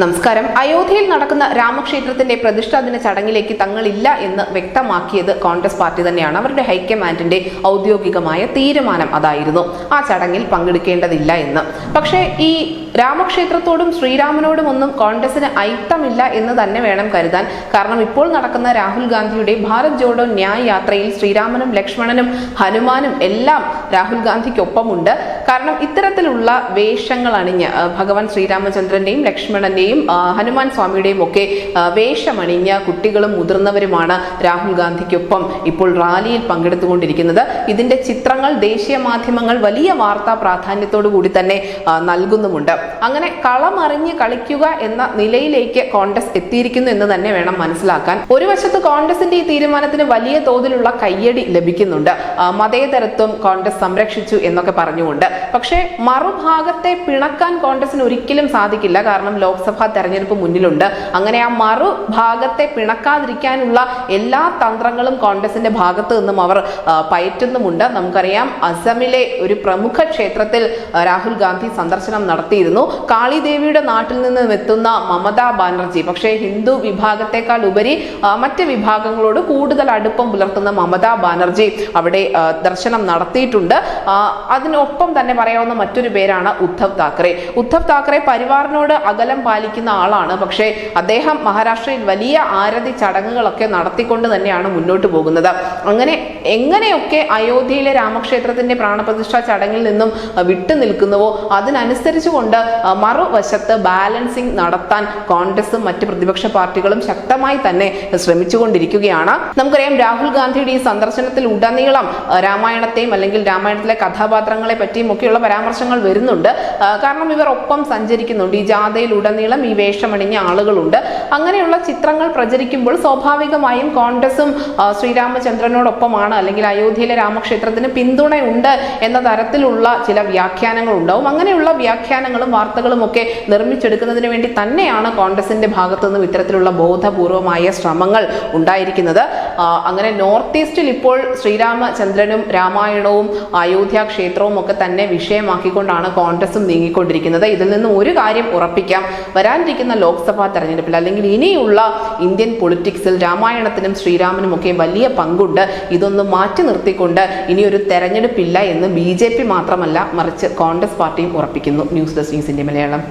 നമസ്കാരം. അയോധ്യയിൽ നടക്കുന്ന രാമക്ഷേത്രത്തിന്റെ പ്രതിഷ്ഠാ ദിന ചടങ്ങിലേക്ക് തങ്ങളില്ല എന്ന് വ്യക്തമാക്കിയത് കോൺഗ്രസ് പാർട്ടി തന്നെയാണ്. അവരുടെ ഹൈക്കമാൻഡിന്റെ ഔദ്യോഗികമായ തീരുമാനം അതായിരുന്നു, ആ ചടങ്ങിൽ പങ്കെടുക്കേണ്ടതില്ല എന്ന്. പക്ഷേ ഈ രാമക്ഷേത്രത്തോടും ശ്രീരാമനോടും ഒന്നും കോൺഗ്രസിന് ഐത്തമില്ല എന്ന് തന്നെ വേണം കരുതാൻ. കാരണം ഇപ്പോൾ നടക്കുന്ന രാഹുൽ ഗാന്ധിയുടെ ഭാരത് ജോഡോ ന്യായ് യാത്രയിൽ ശ്രീരാമനും ലക്ഷ്മണനും ഹനുമാനും എല്ലാം രാഹുൽ ഗാന്ധിക്കൊപ്പമുണ്ട്. കാരണം ഇത്തരത്തിലുള്ള വേഷങ്ങൾ അണിഞ്ഞ് ഭഗവാൻ ശ്രീരാമചന്ദ്രന്റെയും ലക്ഷ്മണന്റെയും ഹനുമാൻ സ്വാമിയുടെയും ഒക്കെ വേഷമണിഞ്ഞ കുട്ടികളും മുതിർന്നവരുമാണ് രാഹുൽ ഗാന്ധിക്കൊപ്പം ഇപ്പോൾ റാലിയിൽ പങ്കെടുത്തുകൊണ്ടിരിക്കുന്നത്. ഇതിന്റെ ചിത്രങ്ങൾ ദേശീയ മാധ്യമങ്ങൾ വലിയ വാർത്താ പ്രാധാന്യത്തോടു കൂടി തന്നെ നൽകുന്നുമുണ്ട്. അങ്ങനെ കളമറിഞ്ഞ് കളിക്കുക എന്ന നിലയിലേക്ക് കോൺഗ്രസ് എത്തിയിരിക്കുന്നു എന്ന് തന്നെ വേണം മനസ്സിലാക്കാൻ. ഒരു വശത്ത് കോൺഗ്രസിന്റെ ഈ തീരുമാനത്തിന് വലിയ തോതിലുള്ള കയ്യടി ലഭിക്കുന്നുണ്ട്. മതേതരത്വം കോൺഗ്രസ് സംരക്ഷിച്ചു എന്നൊക്കെ പറഞ്ഞുകൊണ്ട്. പക്ഷേ മറുഭാഗത്തെ പിണക്കാൻ കോൺഗ്രസിന് ഒരിക്കലും സാധിക്കില്ല. കാരണം ലോക്സഭാ തെരഞ്ഞെടുപ്പ് മുന്നിലുണ്ട്. അങ്ങനെ ആ മറുഭാഗത്തെ പിണക്കാതിരിക്കാനുള്ള എല്ലാ തന്ത്രങ്ങളും കോൺഗ്രസിന്റെ ഭാഗത്ത് നിന്നും അവർ പയറ്റുന്നുമുണ്ട്. നമുക്കറിയാം, അസമിലെ ഒരു പ്രമുഖ ക്ഷേത്രത്തിൽ രാഹുൽ ഗാന്ധി സന്ദർശനം നടത്തിയിരുന്നു. കാളിദേവിയുടെ നാട്ടിൽ നിന്ന് എത്തുന്ന മമതാ ബാനർജി, പക്ഷേ ഹിന്ദു വിഭാഗത്തെക്കാൾ ഉപരി മറ്റ് വിഭാഗങ്ങളോട് കൂടുതൽ അടുപ്പം പുലർത്തുന്ന മമതാ ബാനർജി അവിടെ ദർശനം നടത്തിയിട്ടുണ്ട്. അതിനൊപ്പം തന്നെ പറയാവുന്ന മറ്റൊരു പേരാണ് ഉദ്ധവ് താക്കറെ. ഉദ്ധവ് താക്കറെ പരിവാറിനോട് അകലം പാലിക്കുന്ന ആളാണ്. പക്ഷേ അദ്ദേഹം മഹാരാഷ്ട്രയിൽ വലിയ ആരതി ചടങ്ങുകളൊക്കെ നടത്തിക്കൊണ്ട് തന്നെയാണ് മുന്നോട്ട് പോകുന്നത്. അങ്ങനെ എങ്ങനെയൊക്കെ അയോധ്യയിലെ രാമക്ഷേത്രത്തിന്റെ പ്രാണപ്രതിഷ്ഠാ ചടങ്ങിൽ നിന്നും വിട്ടു നിൽക്കുന്നുവോ അതിനനുസരിച്ചുകൊണ്ട് മറുവശത്ത് ബാലൻസിംഗ് നടത്താൻ കോൺഗ്രസും മറ്റ് പ്രതിപക്ഷ പാർട്ടികളും ശക്തമായി തന്നെ ശ്രമിച്ചുകൊണ്ടിരിക്കുകയാണ്. നമുക്കറിയാം, രാഹുൽ ഗാന്ധിയുടെ ഈ സന്ദർശനത്തിൽ ഉടനീളം രാമായണത്തെയും അല്ലെങ്കിൽ രാമായണത്തിലെ കഥാപാത്രങ്ങളെ പറ്റിയും ഒക്കെയുള്ള പരാമർശങ്ങൾ വരുന്നുണ്ട്. കാരണം ഇവർ ഒപ്പം സഞ്ചരിക്കുന്നുണ്ട്. ഈ ജാഥയിൽ ഉടനീളം ഈ വേഷമണിഞ്ഞ ആളുകളുണ്ട്. അങ്ങനെയുള്ള ചിത്രങ്ങൾ പ്രചരിക്കുമ്പോൾ സ്വാഭാവികമായും കോൺഗ്രസും ശ്രീരാമചന്ദ്രനോടൊപ്പമാണ് അല്ലെങ്കിൽ അയോധ്യയിലെ രാമക്ഷേത്രത്തിന് പിന്തുണയുണ്ട് എന്ന തരത്തിലുള്ള ചില വ്യാഖ്യാനങ്ങൾ ഉണ്ടാവും. അങ്ങനെയുള്ള വ്യാഖ്യാനങ്ങളും വാർത്തകളും ഒക്കെ നിർമ്മിച്ചെടുക്കുന്നതിന് വേണ്ടി തന്നെയാണ് കോൺഗ്രസിന്റെ ഭാഗത്തു നിന്നും ഇത്തരത്തിലുള്ള ബോധപൂർവമായ ശ്രമങ്ങൾ ഉണ്ടായിരിക്കുന്നത്. അങ്ങനെ നോർത്ത് ഈസ്റ്റിൽ ഇപ്പോൾ ശ്രീരാമചന്ദ്രനും രാമായണവും അയോധ്യ ക്ഷേത്രവും ഒക്കെ തന്നെ വിഷയമാക്കിക്കൊണ്ടാണ് കോൺഗ്രസും നീങ്ങിക്കൊണ്ടിരിക്കുന്നത്. ഇതിൽ നിന്ന് ഒരു കാര്യം ഉറപ്പിക്കാം, വരാനിരിക്കുന്ന ലോക്സഭാ തെരഞ്ഞെടുപ്പിൽ അല്ലെങ്കിൽ ഇനിയുള്ള ഇന്ത്യൻ പൊളിറ്റിക്സിൽ രാമായണത്തിനും ശ്രീരാമനും ഒക്കെ വലിയ പങ്കുണ്ട്. ഇതൊന്നും മാറ്റി നിർത്തിക്കൊണ്ട് ഇനിയൊരു തെരഞ്ഞെടുപ്പില്ല എന്ന് BJP മാത്രമല്ല, മറിച്ച് കോൺഗ്രസ് പാർട്ടിയും ഉറപ്പിക്കുന്നു. News desk news India Malayalam.